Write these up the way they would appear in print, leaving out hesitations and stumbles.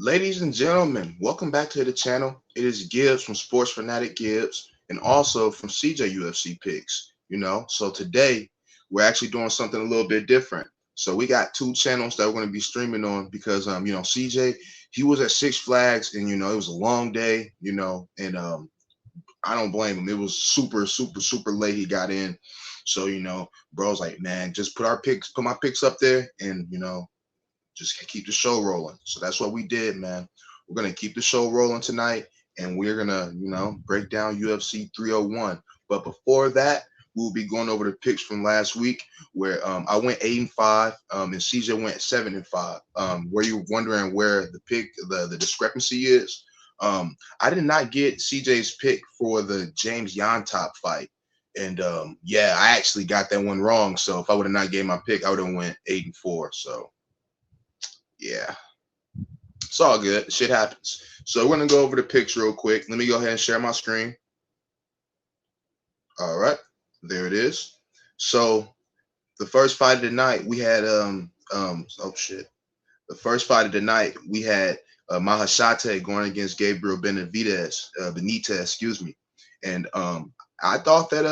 Ladies and gentlemen, welcome back to the channel. It is Gibbs from Sports Fanatic Gibbs and also from CJ UFC Picks. So today we're actually doing something a little bit different. So we got two channels that we're going to be streaming on because CJ, he was at Six Flags and it was a long day, and I don't blame him. It was super, super, super late he got in. So, bro's like, man, just put my picks up there and just keep the show rolling. So that's what we did, man. We're gonna keep the show rolling tonight, and we're gonna, break down UFC 301. But before that, we'll be going over the picks from last week, where I went 8-5, and CJ went 7-5. Where you're wondering where the discrepancy is, I did not get CJ's pick for the James Yontop fight. And yeah, I actually got that one wrong. So if I would have not gave my pick, I would have went 8-4. So yeah, it's all good. Shit happens. So we're gonna go over the picks real quick. Let me go ahead and share my screen. All right, there it is. So the first fight of the night we had oh shit. The first fight of the night we had Mahashate going against Gabriel Benitez, excuse me. And I thought that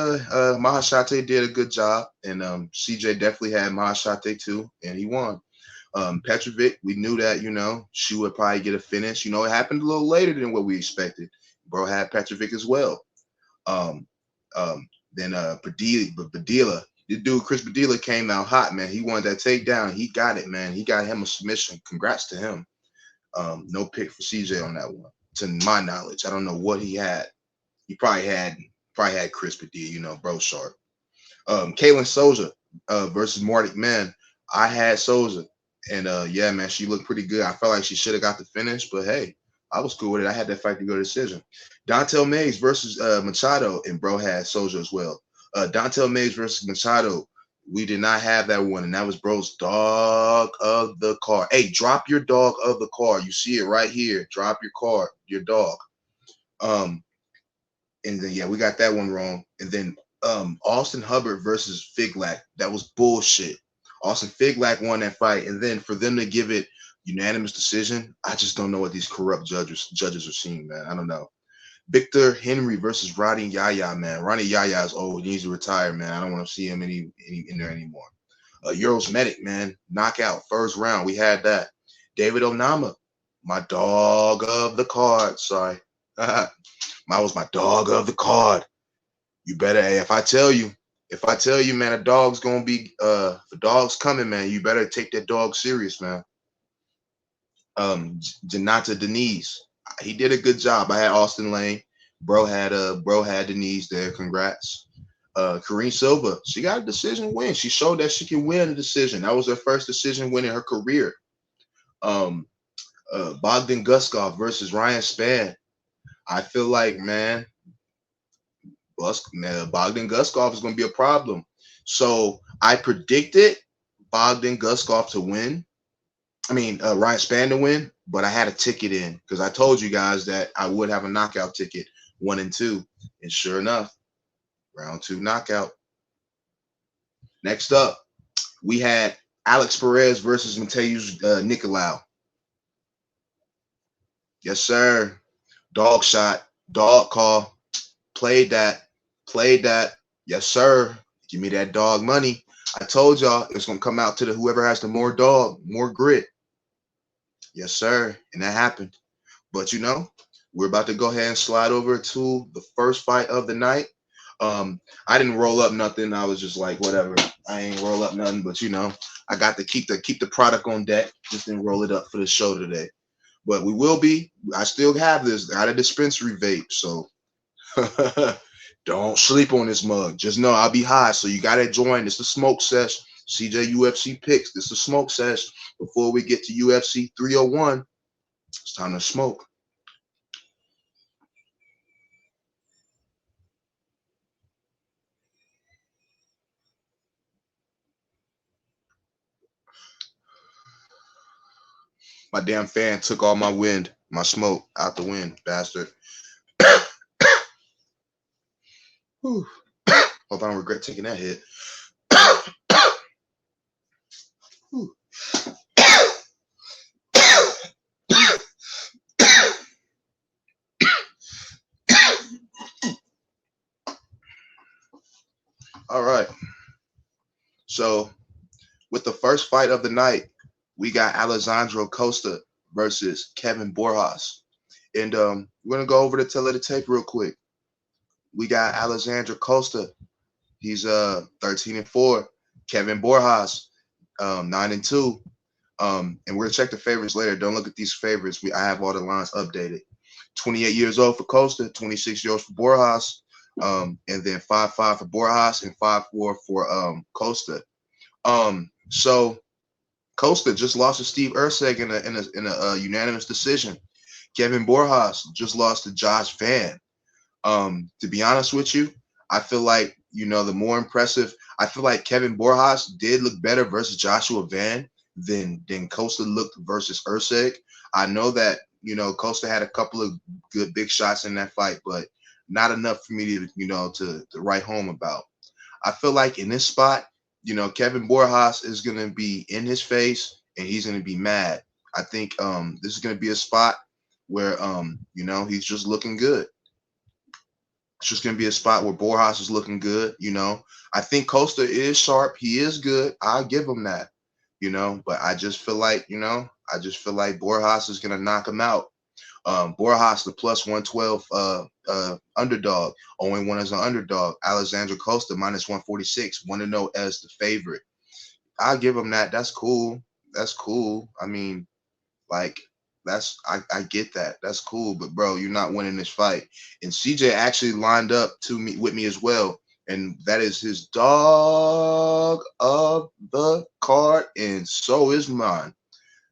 Mahashate did a good job, and CJ definitely had Mahashate too, and he won. Petrovic, we knew that, she would probably get a finish. It happened a little later than what we expected. Bro had Petrovic as well. Then Padilla, the dude Chris Padilla came out hot, man. He wanted that takedown. He got it, man. He got him a submission. Congrats to him. No pick for CJ on that one, to my knowledge. I don't know what he had. He probably had Chris Padilla, bro sharp. Kaylin Souza versus Martic, man. I had Souza. And yeah, man, she looked pretty good. I felt like she should have got the finish, but hey, I was cool with it. I had that fight to go to decision. Dontel Mays versus Machado, and bro had Souza as well. Dontel Mays versus Machado, we did not have that one, and that was bro's dog of the card. Hey, drop your dog of the card. You see it right here. Drop your card, your dog. And then yeah, we got that one wrong. And then Austin Hubbard versus Figlak, that was bullshit. Austin Figlak won that fight, and then for them to give it unanimous decision, I just don't know what these corrupt judges are seeing, man. I don't know. Victor Henry versus Ronnie Yaya, man. Ronnie Yaya is old. He needs to retire, man. I don't want to see him in there anymore. Euros Medic, man. Knockout, first round. We had that. David Onama, my dog of the card. Sorry. Was my dog of the card. You better, if I tell you, man, a dog's gonna be the dog's coming, man. You better take that dog serious, man. Janata Denise, he did a good job. I had Austin Lane. Bro had Denise there. Congrats. Karine Silva, she got a decision win. She showed that she can win a decision. That was her first decision win in her career. Bogdan Guskov versus Ryan Spann. I feel like, man, Bogdan Guskov is going to be a problem. So I predicted Bogdan Guskov to win. Ryan Spann to win, but I had a ticket in because I told you guys that I would have a knockout ticket, 1 and 2. And sure enough, round 2 knockout. Next up, we had Alex Perez versus Mateusz Nicolau. Yes, sir. Dog shot, dog call. Played that. Yes, sir. Give me that dog money. I told y'all it's going to come out to the whoever has the more dog, more grit. Yes, sir. And that happened. But, we're about to go ahead and slide over to the first fight of the night. I didn't roll up nothing. I was just like, whatever. I ain't roll up nothing. But, I got to keep the product on deck. Just didn't roll it up for the show today. But we will be. I still have this. Got a dispensary vape. So don't sleep on this mug. Just know I'll be high. So you got to join. It's the smoke sesh. CJ UFC picks. This is the smoke sesh. Before we get to UFC 301, it's time to smoke. My damn fan took all my wind, my smoke out the wind, bastard. Hope I don't regret taking that hit. So with the first fight of the night, we got Alessandro Costa versus Kevin Borjas. And we're gonna go over the tail of the tape real quick. We got Alessandro Costa. He's 13-4. Kevin Borjas, 9-2. And we're gonna check the favorites later. Don't look at these favorites. I have all the lines updated. 28 years old for Costa, 26 years old for Borjas, and then 5-5 for Borjas and 5-4 for Costa. So Costa just lost to Steve Urseg in a unanimous decision. Kevin Borjas just lost to Josh Van. To be honest with you, I feel like, the more impressive, I feel like Kevin Borjas did look better versus Joshua Van than Costa looked versus Urseg. I know that, Costa had a couple of good big shots in that fight, but not enough for me to, to write home about. I feel like in this spot, Kevin Borjas is going to be in his face and he's going to be mad. I think this is going to be a spot where, he's just looking good. It's just going to be a spot where Borjas is looking good. I think Costa is sharp. He is good. I'll give him that, but I just feel like, Borjas is going to knock him out. Borjas, the plus 112 underdog. Only one as an underdog. Alexandra Costa, minus 146. 1-0 as the favorite. I'll give him that. That's cool. That's cool. I mean, like, I get that. That's cool. But, bro, you're not winning this fight. And CJ actually lined up with me as well. And that is his dog of the card. And so is mine.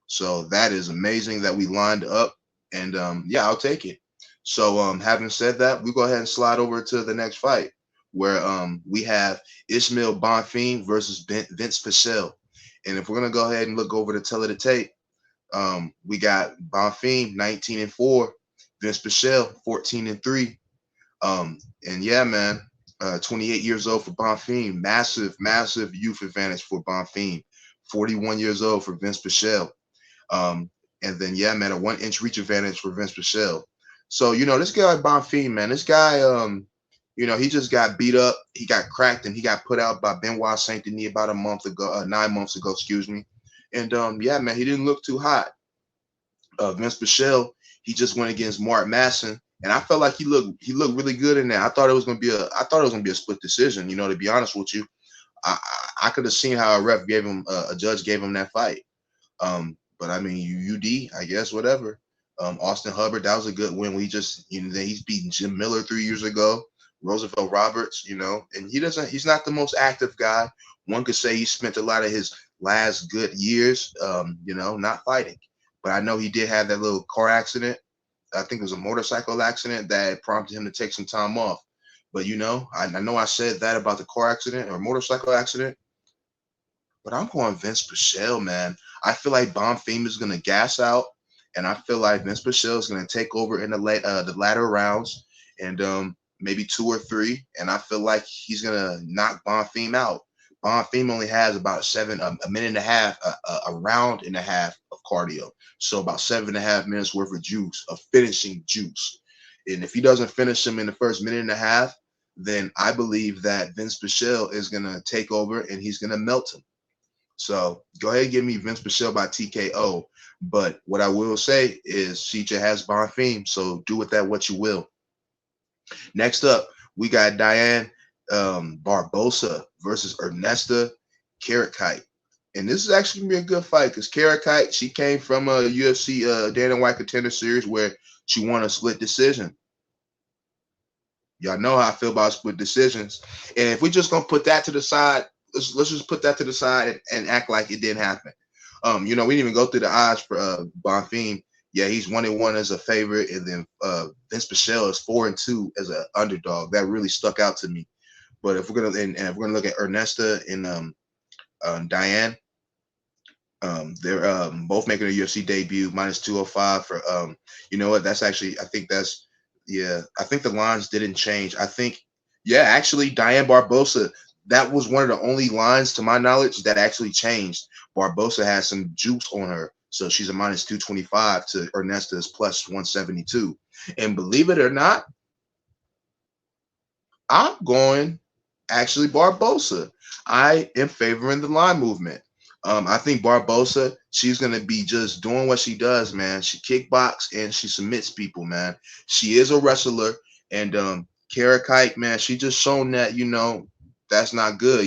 So that is amazing that we lined up. And yeah, I'll take it. So having said that, we go ahead and slide over to the next fight where we have Ismail Bonfim versus Vince Pichel. And if we're gonna go ahead and look over the tail of the tape, we got Bonfim 19-4, Vince Pichel 14-3. And yeah, man, 28 years old for Bonfim, massive youth advantage for Bonfim, 41 years old for Vince Pichel. And then, yeah, man, a 1-inch reach advantage for Vince Pichel. So, this guy Bonfim, man, this guy, he just got beat up. He got cracked and he got put out by Benoit Saint Denis about 9 months ago, excuse me. And, yeah, man, he didn't look too hot. Vince Pichel, he just went against Mark Masson. And I felt like he looked really good in there. I thought it was going to be a split decision, to be honest with you. I could have seen how a judge gave him that fight. But I mean, UD, I guess, whatever. Austin Hubbard, that was a good win. He's beaten Jim Miller 3 years ago, Roosevelt Roberts, and he's not the most active guy. One could say he spent a lot of his last good years, not fighting. But I know he did have that little car accident. I think it was a motorcycle accident that prompted him to take some time off. But, I know I said that about the car accident or motorcycle accident. But I'm going Vince Pichel, man. I feel like Bonfim is going to gas out, and I feel like Vince Pichel is going to take over in the latter rounds, and maybe 2 or 3. And I feel like he's going to knock Bonfim out. Bonfim only has about a minute and a half, a round and a half of cardio. So about 7.5 minutes worth of juice, of finishing juice. And if he doesn't finish him in the first minute and a half, then I believe that Vince Pichel is going to take over and he's going to melt him. So go ahead and give me Vince Pichel by TKO. But what I will say is CJ has Bonfim, so do with that what you will. Next up, we got Diane Barbosa versus Ernesta Karakite. And this is actually going to be a good fight because Karakite, she came from a UFC Dana White Contender Series where she won a split decision. Y'all know how I feel about split decisions. And if we're just going to put that to the side, let's just put that to the side and act like it didn't happen. We didn't even go through the odds for Bonfim. Yeah, he's 1-1 as a favorite, and then Vince Pichel is 4-2 as an underdog. That really stuck out to me. But if we're gonna look at Ernesta and Diane, they're both making a UFC debut. Minus 205 for you know what? That's actually I think the lines didn't change. Actually Diane Barbosa. That was one of the only lines, to my knowledge, that actually changed. Barbosa has some juice on her, so she's a minus 225 to Ernesta's plus 172. And believe it or not, I'm going actually Barbosa. I am favoring the line movement. I think Barbosa, she's gonna be just doing what she does, man. She kickbox and she submits people, man. She is a wrestler, and Kara Kite, man, she just shown that that's not good.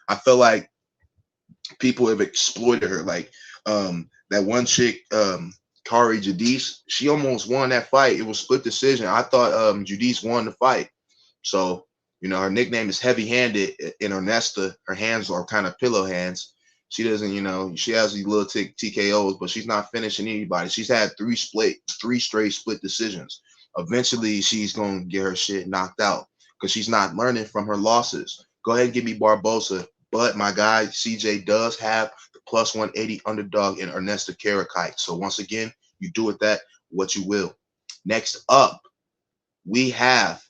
I feel like people have exploited her. Like that one chick, Kari Jadis, she almost won that fight. It was split decision. I thought Jadis won the fight. So, her nickname is heavy handed in Ernesta. Her hands are kind of pillow hands. She doesn't, she has these little TKOs, but she's not finishing anybody. She's had three straight split decisions. Eventually, she's going to get her shit knocked out because she's not learning from her losses. Go ahead and give me Barbosa. But my guy, CJ, does have the plus 180 underdog in Ernesta Karakite. So once again, you do with that what you will. Next up, we have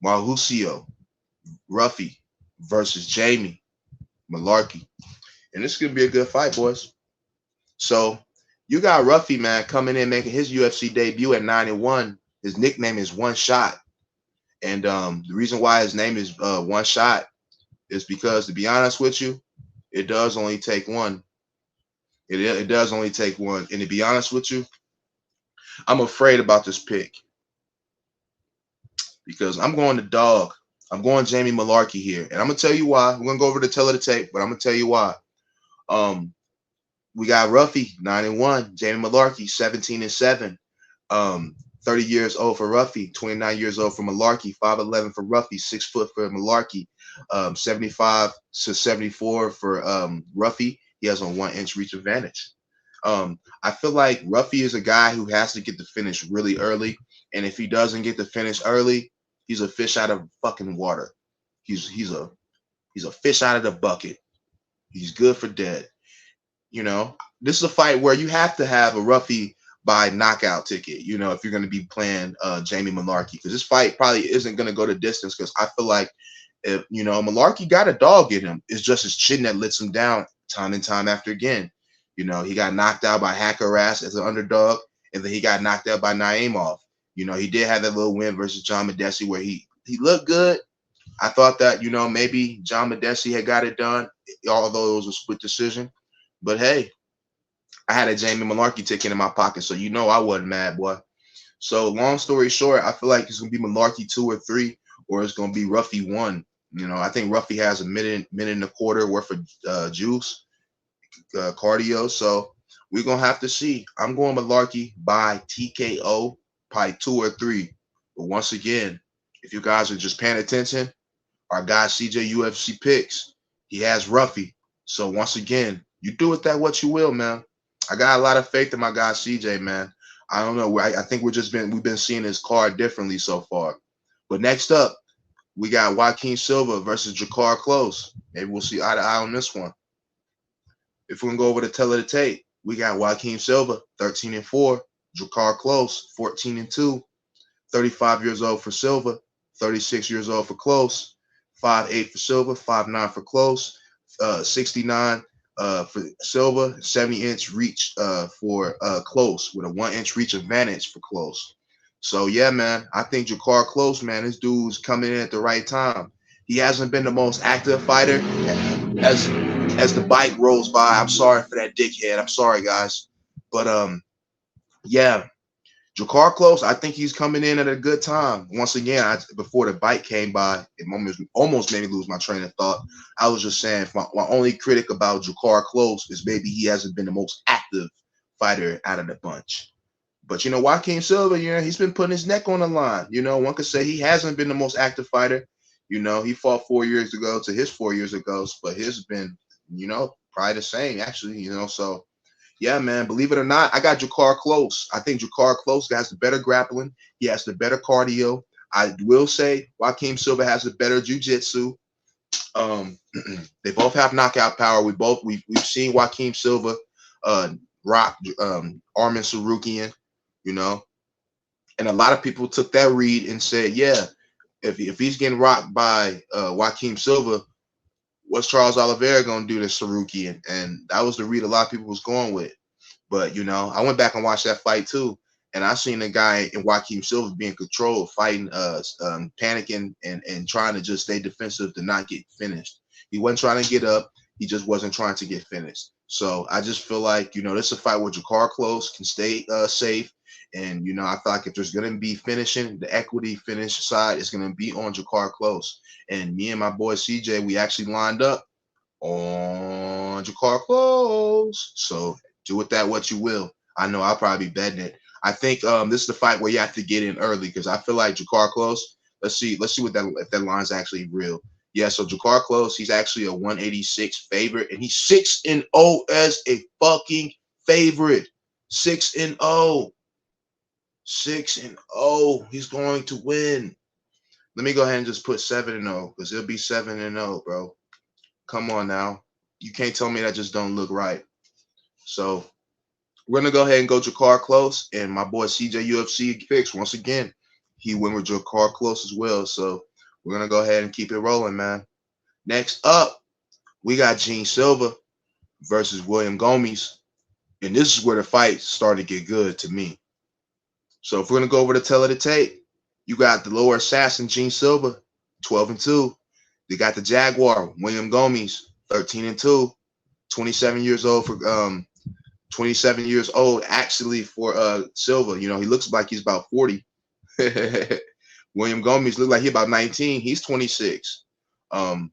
Mauricio Ruffy versus Jamie Malarkey. And this is going to be a good fight, boys. So you got Ruffy, man, coming in, making his UFC debut at 9-1. His nickname is One Shot. And the reason why his name is One Shot is because, to be honest with you, it does only take one. It does only take one. And to be honest with you, I'm afraid about this pick because I'm going to dog. I'm going Jamie Malarkey here. And I'm going to tell you why. We're going to go over the tail of the tape, but I'm going to tell you why. We got Ruffy, 9-1. Jamie Malarkey, 17-7. 30 years old for Ruffy, 29 years old for Malarkey, 5'11" for Ruffy, 6 foot for Malarkey, 75 to 74 for Ruffy. He has a 1-inch reach advantage. I feel like Ruffy is a guy who has to get the finish really early, and if he doesn't get the finish early, he's a fish out of fucking water. He's a fish out of the bucket. He's good for dead. This is a fight where you have to have a Ruffy by knockout ticket, if you're going to be playing Jamie Malarkey, because this fight probably isn't going to go the distance, because I feel like if Malarkey got a dog in him, it's just his chin that lets him down time and time after again. He got knocked out by Hackerass as an underdog, and then he got knocked out by Naimov. He did have that little win versus John Medesi where he looked good. I thought that maybe John Medesi had got it done, although it was a split decision. But hey, I had a Jamie Malarkey ticket in my pocket, so I wasn't mad, boy. So long story short, I feel like it's gonna be Malarkey 2 or 3, or it's gonna be Ruffy 1. I think Ruffy has a minute and a quarter worth of juice, cardio. So we're gonna have to see. I'm going Malarkey by TKO, probably 2 or 3. But once again, if you guys are just paying attention, our guy CJ UFC picks, he has Ruffy. So once again, you do with that what you will, man. I got a lot of faith in my guy CJ, man. I don't know. I think we've been seeing his card differently so far. But next up, we got Joaquin Silva versus Jakar Close. Maybe we'll see eye to eye on this one. If we're gonna go over the tail of the tape, we got Joaquin Silva, 13-4, Jakar Close, 14-2, 35 years old for Silva, 36 years old for Close, 5'8" for Silva, 5'9" for Close, 69 for Silva, 70-inch reach for Close, with a 1-inch reach advantage for Close. So yeah, man, I think Jakar Close, man, this dude's coming in at the right time. He hasn't been the most active fighter as the bike rolls by. I'm sorry for that dickhead. I'm sorry, guys, but yeah. Jakar Close, I think he's coming in at a good time. Once again, before the bike came by, it almost made me lose my train of thought. I was just saying, my only critic about Jakar Close is maybe he hasn't been the most active fighter out of the bunch. But Joaquin Silva, he's been putting his neck on the line. One could say he hasn't been the most active fighter. He fought 4 years ago to his 4 years ago, but his has been, probably the same actually. So. Yeah, man, believe it or not, I got Jakar Close. I think Jakar Close has the better grappling. He has the better cardio. I will say Joaquin Silva has the better jiu-jitsu. They both have knockout power. We've seen Joaquin Silva rock Armin Sarukian, and a lot of people took that read and said, yeah, if he's getting rocked by Joaquin Silva, what's Charles Oliveira going to do to Sarukian? And that was the read a lot of people was going with. But, I went back and watched that fight too. And I seen a guy in Joaquin Silva being controlled, fighting, panicking, and trying to just stay defensive to not get finished. He wasn't trying to get up. He just wasn't trying to get finished. So I just feel like, this is a fight where Jakar Close can stay safe. And, I feel like if there's going to be finishing, the equity finish side is going to be on Jakar Close. And me and my boy CJ, we actually lined up on Jakar Close. So do with that what you will. I know I'll probably be betting it. I think this is the fight where you have to get in early because I feel like Jakar Close. Let's see what if that line's actually real. Yeah, so Jakar Close, he's actually a 186 favorite, and he's 6-0 as a fucking favorite. 6-0. 6-0. He's going to win. Let me go ahead and just put 7-0 because it'll be 7-0, bro. Come on now. You can't tell me that just don't look right. So we're gonna go ahead and go Jakar Close, and my boy CJ UFC picks once again. He went with Jakar Close as well. So we're gonna go ahead and keep it rolling, man. Next up, we got Gene Silva versus William Gomes, and this is where the fight started to get good to me. So if we're gonna go over the tail of the tape, you got the lower assassin Gene Silva, 12-2. You got the Jaguar William Gomes, 13-2, 27 years old for 27 years old actually for Silva. He looks like he's about 40. William Gomes looks like he's about 19. He's 26.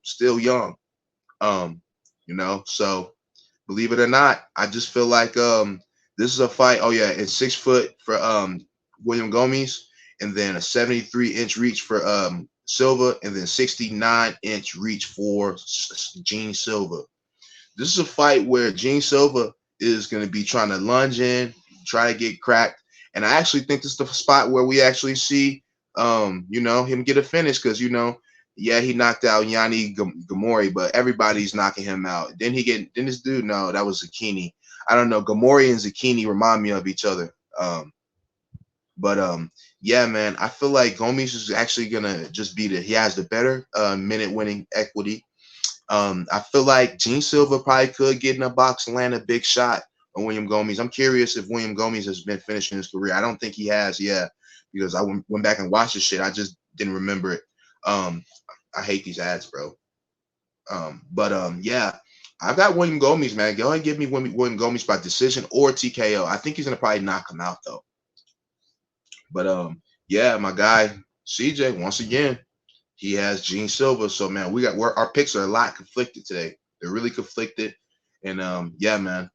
Still young. So believe it or not, I just feel like this is a fight. Oh yeah, and 6 foot for William Gomes, and then a 73-inch reach for Silva, and then 69-inch reach for Gene Silva. This is a fight where Gene Silva is going to be trying to lunge in, try to get cracked. And I actually think this is the spot where we actually see, him get a finish because, he knocked out Yanni Gamori, but everybody's knocking him out. Then this dude, no, that was Zucchini. I don't know. Gamori and Zucchini remind me of each other. Yeah, man, I feel like Gomes is actually going to just he has the better minute winning equity. I feel like Gene Silva probably could get in a box and land a big shot on William Gomes. I'm curious if William Gomes has been finishing his career. I don't think he has, because I went back and watched this shit. I just didn't remember it. I hate these ads, bro. Yeah, I've got William Gomes, man. Go ahead and give me William Gomes by decision or TKO. I think he's gonna probably knock him out though. But yeah, my guy CJ once again. He has Gene Silva. So, man, our picks are a lot conflicted today. They're really conflicted. And, yeah, man,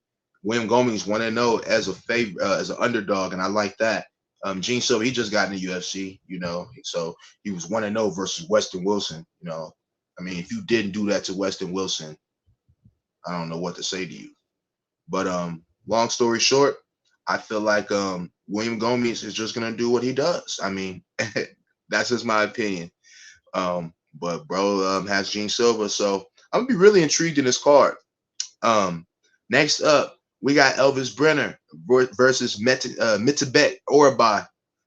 William Gomes 1-0 as a favorite, as an underdog, and I like that. Gene Silva, he just got in the UFC, so he was 1-0 versus Weston Wilson. I mean, if you didn't do that to Weston Wilson, I don't know what to say to you. But long story short, I feel like William Gomes is just gonna do what he does. I mean, that's just my opinion. But bro has Gene Silva, so I'm gonna be really intrigued in this card. Next up, we got Elvis Brenner versus Mitabet Orabai,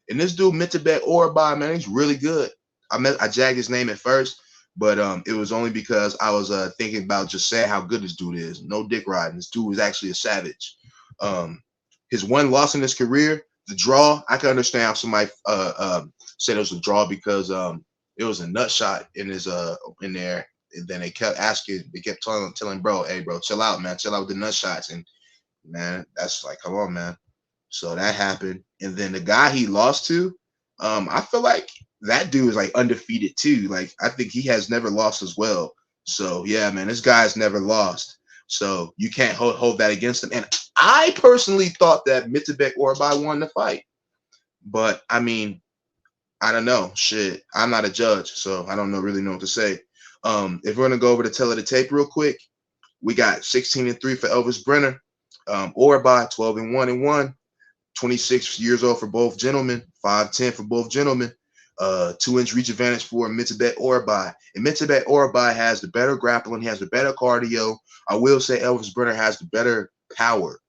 and this dude Mitabet Orabai, man, he's really good. I jagged his name at first, but it was only because I was thinking about just saying how good this dude is. No dick riding. This dude is actually a savage. His one loss in his career, the draw. I can understand how somebody said it was a draw because it was a nut shot in his in there, and then they kept telling bro, hey bro, chill out, man, chill out with the nut shots, and man, that's like, come on, man. So that happened, and then the guy he lost to, I feel like that dude is like undefeated too. Like I think he has never lost as well. So yeah, man, this guy's never lost. So you can't hold that against him. And I personally thought that Mitabek Orabai won the fight, but I mean, I don't know. Shit, I'm not a judge, so I don't really know what to say. If we're gonna go over the tail of the tape real quick, we got 16-3 for Elvis Brenner, Orabai 12-1-1, 26 years old for both gentlemen, 5'10" for both gentlemen, 2-inch reach advantage for Mitabet Orabai. And Mitabet Orabai has the better grappling, he has the better cardio. I will say Elvis Brenner has the better power.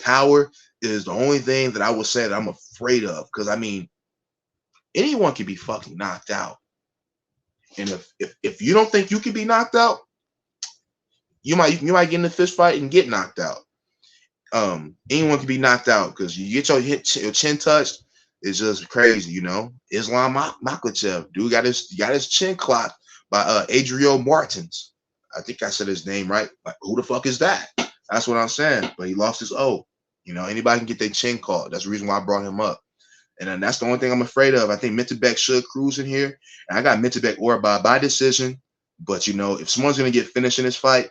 Power is the only thing that I would say that I'm afraid of, because I mean, anyone can be fucking knocked out. And if you don't think you can be knocked out, you might get in a fist fight and get knocked out. Anyone can be knocked out because you get your chin touched. It's just crazy, you know. Islam Makhachev, dude, got his chin clocked by Adriel Martins. I think I said his name right. Like, who the fuck is that? That's what I'm saying. But he lost his O. You know, anybody can get their chin caught. That's the reason why I brought him up. And then that's the only thing I'm afraid of. I think Mintabek should cruise in here. And I got Mintabek or by decision. But you know, if someone's gonna get finished in this fight,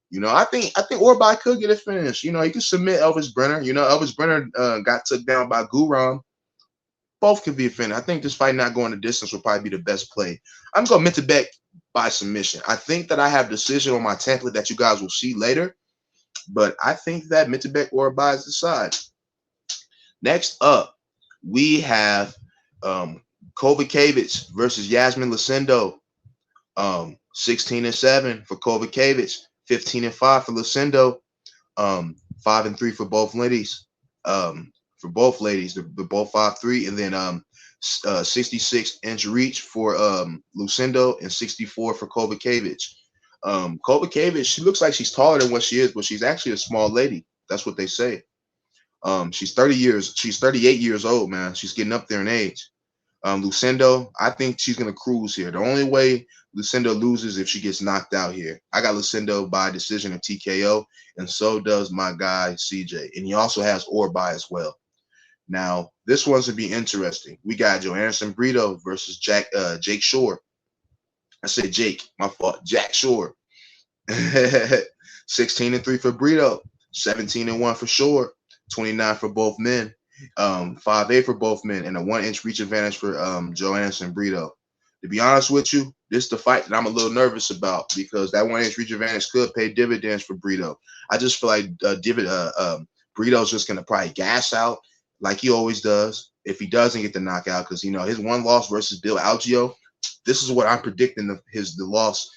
you know, I think Orbai could get it finished. You know, he could submit Elvis Brenner. You know, Elvis Brenner got took down by Guram. Both could be a finish. I think this fight not going the distance will probably be the best play. I'm going Mintabek by submission. I think that I have decision on my template that you guys will see later. But I think that Mintabek or buys the side. Next up, we have Kovacevic versus Yasmin Lucindo. 16-7 for Kovacevic, 15-5 for Lucindo, 5-3 for both ladies. They're both 5-3, and then 66-inch reach for Lucindo and 64 for Kovacevic. Kovacevic, she looks like she's taller than what she is, but she's actually a small lady. That's what they say. She's 38 years old, man. She's getting up there in age. Lucindo, I think she's gonna cruise here. The only way Lucindo loses if she gets knocked out here. I got Lucindo by decision of TKO, and so does my guy CJ. And he also has Orbai as well. Now, this one's gonna be interesting. We got Joanderson Brito versus Jake Shore. I said Jake, my fault. Jack Shore. 16-3 for Brito, 17-1 for Shore, 29 for both men. 5'8" for both men, and a 1-inch reach advantage for Joanderson Brito. To be honest with you, this is the fight that I'm a little nervous about because that 1-inch reach advantage could pay dividends for Brito. I just feel like Brito's just gonna probably gas out like he always does if he doesn't get the knockout because you know his one loss versus Bill Algeo. This is what I'm predicting the loss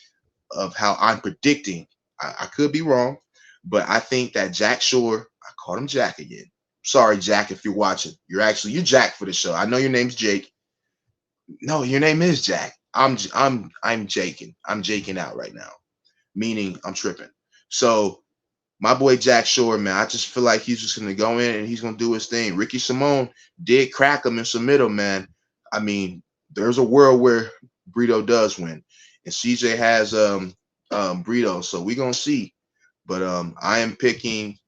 of how I'm predicting. I could be wrong, but I think that Jack Shore, I called him Jack again. Sorry, Jack, if you're watching. You're Jack for the show. I know your name's Jake. No, your name is Jack. I'm jaking. I'm jaking out right now, meaning I'm tripping. So my boy Jack Shore, man, I just feel like he's just gonna go in and he's gonna do his thing. Ricky Simone did crack him and submit him, man. I mean, there's a world where Brito does win, and CJ has Brito, so we gonna see. But I am picking.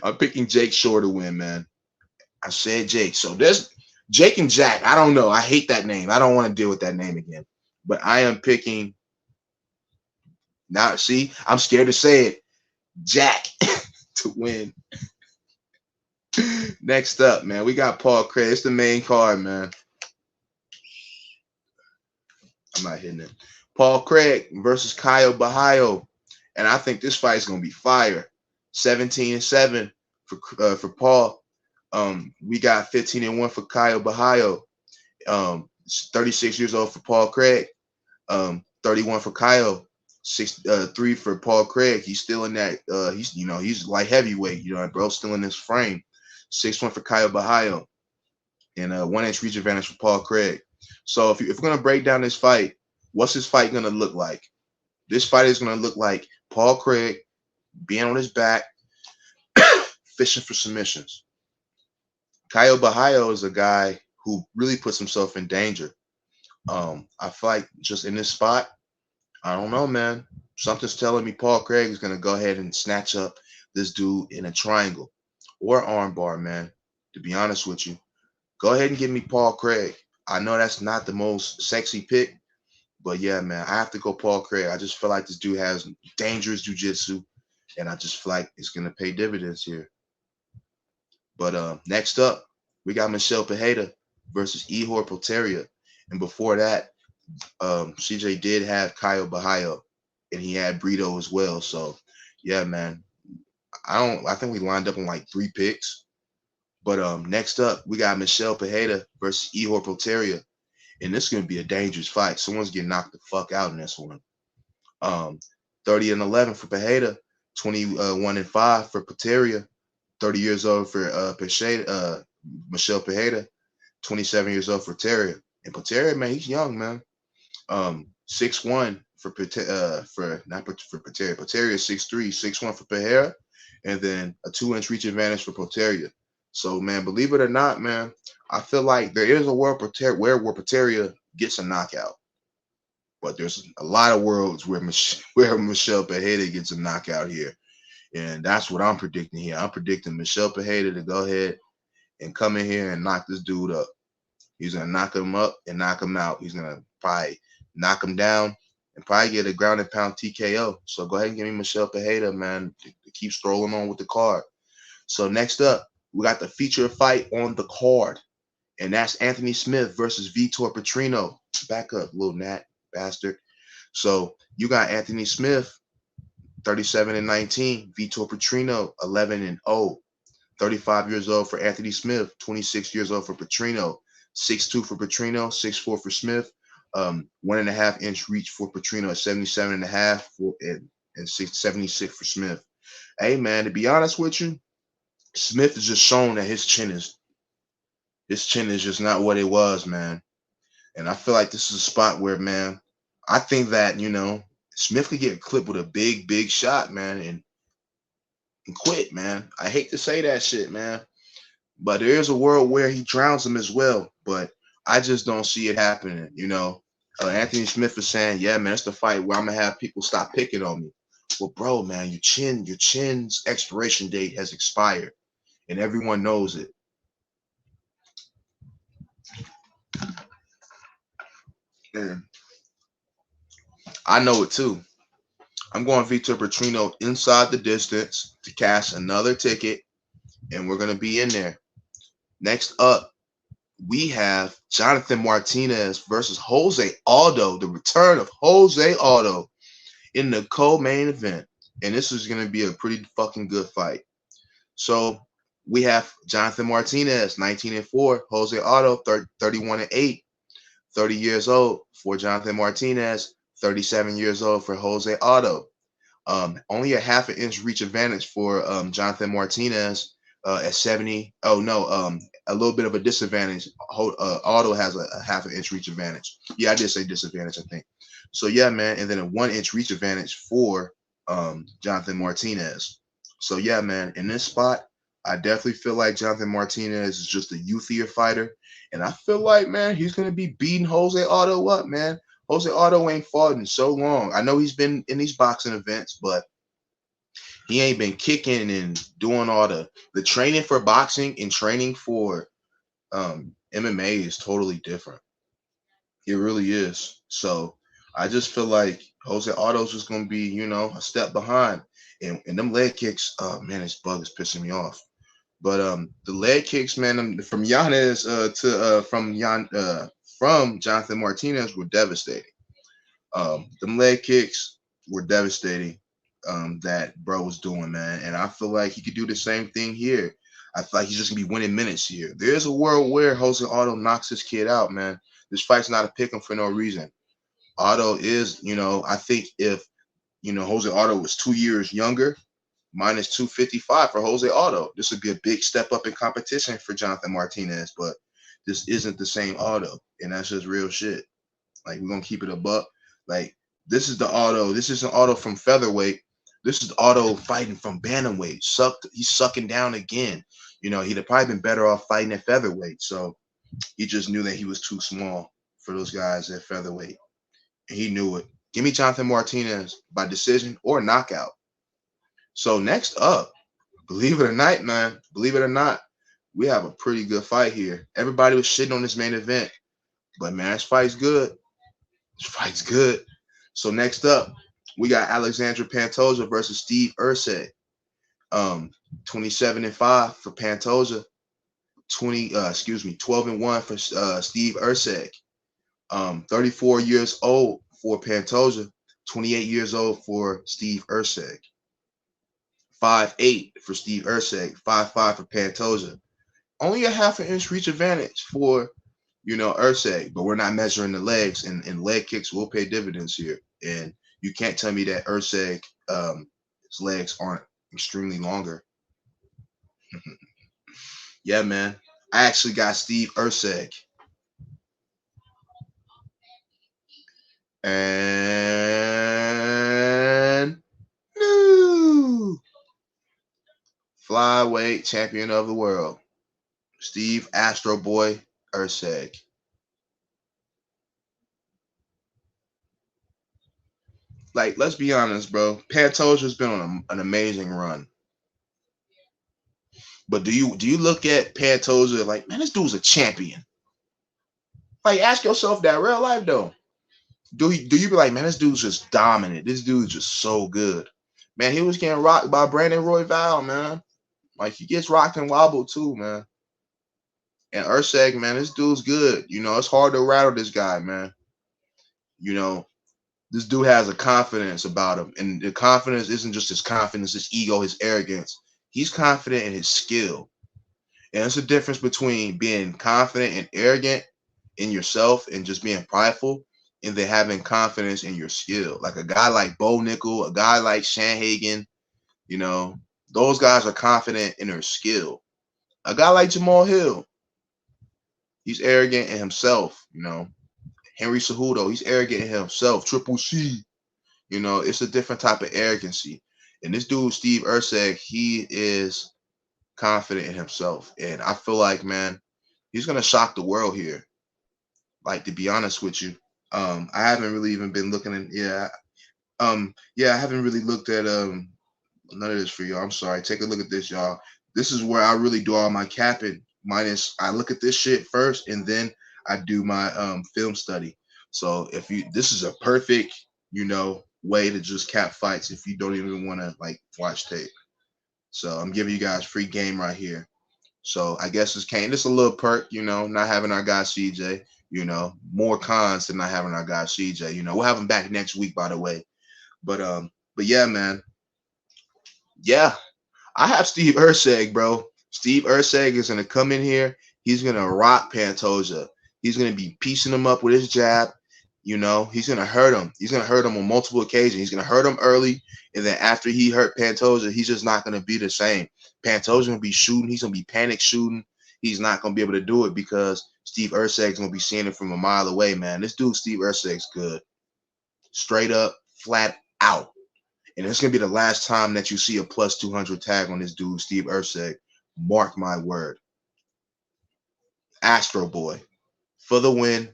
I'm picking Jake Shore to win, man. I said Jake. So there's Jake and Jack. I don't know. I hate that name. I don't want to deal with that name again. But I am picking. Now, see, I'm scared to say it. Jack to win. Next up, man, we got Paul Craig. It's the main card, man. I'm not hitting it. Paul Craig versus Caio Borralho. And I think this fight is going to be fire. 17-7 for Paul. We got 15-1 for Caio Borralho. 36 years old for Paul Craig. 31 for Caio. 3 for Paul Craig. He's still in that. He's light heavyweight. You know, bro, still in his frame. 6-1 for Caio Borralho, and 1-inch reach advantage for Paul Craig. So if we're gonna break down this fight, what's this fight gonna look like? This fight is gonna look like Paul Craig being on his back, fishing for submissions. Caio Borralho is a guy who really puts himself in danger. I feel like just in this spot, I don't know, man. Something's telling me Paul Craig is going to go ahead and snatch up this dude in a triangle or armbar, man. To be honest with you, go ahead and give me Paul Craig. I know that's not the most sexy pick, but yeah, man, I have to go Paul Craig. I just feel like this dude has dangerous jiu-jitsu, and I just feel like it's going to pay dividends here. But next up, we got Michel Pereira versus Ihor Potieria. And before that, CJ did have Caio Borralho, and he had Brito as well. So yeah, man. I think we lined up on like 3 picks. But next up, we got Michel Pereira versus Ihor Potieria. And this is gonna be a dangerous fight. Someone's getting knocked the fuck out in this one. 30-11 for Pereira, 21-5 for Potieria, 30 years old for Michel Pereira, 27 years old for Potieria. And Potieria, man, he's young, man. 6'1" for Potieria. Potieria 6'3", 6'1" for Pereira, and then a 2-inch reach advantage for Poteria. So, man, believe it or not, man, I feel like there is a world where Poteria gets a knockout, but there's a lot of worlds where where Michelle Pereira gets a knockout here, and that's what I'm predicting here. I'm predicting Michelle Pereira to go ahead and come in here and knock this dude up. He's gonna knock him up and knock him out. He's gonna probably knock him down and probably get a ground and pound TKO. So go ahead and give me Michelle Pereira, man, to keep strolling on with the card. So next up, we got the feature fight on the card, and that's Anthony Smith versus Vitor Petrino. Back up, little Nat bastard. So you got Anthony Smith, 37-19, Vitor Petrino, 11-0. 35 years old for Anthony Smith, 26 years old for Petrino, 6'2" for Petrino, 6'4" for Smith, 1.5-inch reach for Petrino at 77.5 and 76 for Smith. Hey man, to be honest with you, Smith has just shown that his chin is just not what it was, man. And I feel like this is a spot where, man, I think that, Smith could get clipped with a big shot, man, and quit, man. I hate to say that shit, man. But there is a world where he drowns him as well. But I just don't see it happening, Anthony Smith is saying, yeah, man, it's the fight where I'm gonna have people stop picking on me. Well, bro, man, your chin's expiration date has expired, and everyone knows it. And I know it too. I'm going Vitor Petrino inside the distance to cash another ticket, and we're gonna be in there. Next up, we have Jonathan Martinez versus Jose Aldo, the return of Jose Aldo in the co-main event. And this is going to be a pretty fucking good fight. So we have Jonathan Martinez, 19-4, Jose Aldo, 31-8, 30 years old for Jonathan Martinez, 37 years old for Jose Aldo. Only a 1/2-inch reach advantage for Jonathan Martinez at 70. Oh no, a little bit of a disadvantage. Aldo has a 1/2-inch reach advantage. Yeah, I did say disadvantage, I think. So yeah, man, and then a 1-inch reach advantage for Jonathan Martinez. So yeah, man, in this spot, I definitely feel like Jonathan Martinez is just a youthier fighter, and I feel like, man, he's gonna be beating Jose Aldo up, man. Jose Aldo ain't fought in so long. I know he's been in these boxing events, but he ain't been kicking and doing all the training for boxing and training for MMA is totally different. It really is. So I just feel like Jose Aldo's just gonna be, a step behind. And them leg kicks, man, this bug is pissing me off. But the leg kicks, man, from Yanez from Jonathan Martinez were devastating. Them leg kicks were devastating that bro was doing, man. And I feel like he could do the same thing here. I feel like he's just gonna be winning minutes here. There's a world where Jose Aldo knocks this kid out, man. This fight's not a pick him for no reason. Aldo is, I think if Jose Aldo was 2 years younger, minus 255 for Jose Aldo. This would be a big step up in competition for Jonathan Martinez, but this isn't the same Aldo, and that's just real shit. Like, we're gonna keep it a buck. Like, this is the Aldo. This isn't Aldo from featherweight. This is Aldo fighting from bantamweight. He's sucking down again. He'd have probably been better off fighting at featherweight. So he just knew that he was too small for those guys at featherweight, and he knew it. Give me Jonathan Martinez by decision or knockout. So next up, believe it or not, man, believe it or not, we have a pretty good fight here. Everybody was shitting on this main event, but man, this fight's good. This fight's good. So next up, we got Alexandra Pantoja versus Steve Erceg. 27-5 for Pantoja. 12-1 for Steve Erceg. 34 years old for Pantoja. 28 years old for Steve Erceg. 5'8" for Steve Erceg. 5'5" for Pantoja. Only a 1/2-inch reach advantage for Erceg, but we're not measuring the legs, and leg kicks will pay dividends here. And you can't tell me that Erceg, his legs aren't extremely longer. Yeah, man. I actually got Steve Erceg. And no. flyweight champion of the world, Steve Astro Boy Erceg. Like, let's be honest, bro. Pantoja's been on an amazing run. But do you look at Pantoja like, man, this dude's a champion? Like, ask yourself that real life though. Do you be like, man, this dude's just dominant. This dude's just so good. Man, he was getting rocked by Brandon Royval, man. Like, he gets rocked and wobbled too, man. And Erceg, man, this dude's good. It's hard to rattle this guy, man. You know, this dude has a confidence about him. And the confidence isn't just his confidence, his ego, his arrogance. He's confident in his skill. And it's a difference between being confident and arrogant in yourself and just being prideful, and then having confidence in your skill. Like a guy like Bo Nickel, a guy like Shanhagen, those guys are confident in their skill. A guy like Jamal Hill, he's arrogant in himself. Henry Cejudo, he's arrogant in himself. Triple C, it's a different type of arrogancy. And this dude, Steve Erceg, he is confident in himself. And I feel like, man, he's going to shock the world here. Like, to be honest with you, I haven't really even been looking at, I haven't really looked at none of this for y'all. I'm sorry. Take a look at this, y'all. This is where I really do all my capping. Minus, I look at this shit first, and then I do my film study. So this is a perfect, way to just cap fights if you don't even want to like watch tape. So I'm giving you guys free game right here. So I guess this a little perk, not having our guy CJ. More cons than not having our guy CJ. We'll have him back next week, by the way. But yeah, man. Yeah, I have Steve Erceg, bro. Steve Erceg is gonna come in here. He's gonna rock Pantoja. He's gonna be piecing him up with his jab. He's gonna hurt him. He's gonna hurt him on multiple occasions. He's gonna hurt him early, and then after he hurt Pantoja, he's just not gonna be the same. Pantoja's gonna be shooting. He's gonna be panic shooting. He's not gonna be able to do it because Steve Erceg's gonna be seeing it from a mile away, man. This dude, Steve Erceg's good. Straight up, flat out. And it's going to be the last time that you see a plus 200 tag on this dude, Steve Erceg. Mark my word. Astro Boy for the win.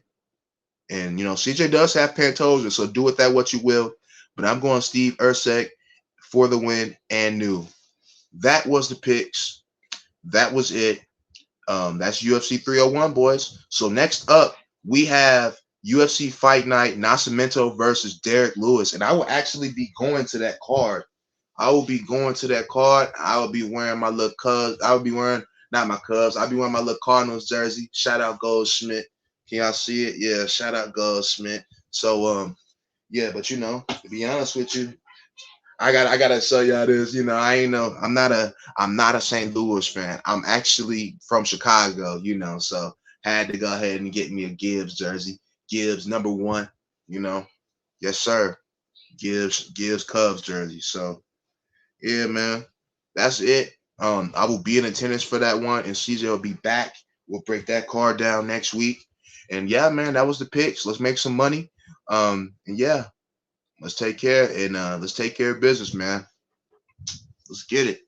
And, CJ does have Pantoja, so do with that what you will. But I'm going Steve Erceg for the win and new. That was the picks. That was it. That's UFC 301, boys. So next up, we have UFC Fight Night, Nascimento versus Derek Lewis. And I will actually be going to that card. I will be going to that card. I will be wearing my little Cubs. I will be wearing, not my Cubs. I'll be wearing my little Cardinals jersey. Shout out Goldschmidt. Can y'all see it? Yeah, shout out Goldschmidt. So, yeah, but to be honest with you, I gotta show y'all this. I'm not a St. Louis fan. I'm actually from Chicago, so had to go ahead and get me a Gibbs jersey. Gibbs number 1, yes sir. Gibbs Cubs jersey. So yeah, man, that's it. I will be in attendance for that one, and CJ will be back. We'll break that card down next week. And yeah, man, that was the picks. Let's make some money. And yeah, let's take care of business, man. Let's get it.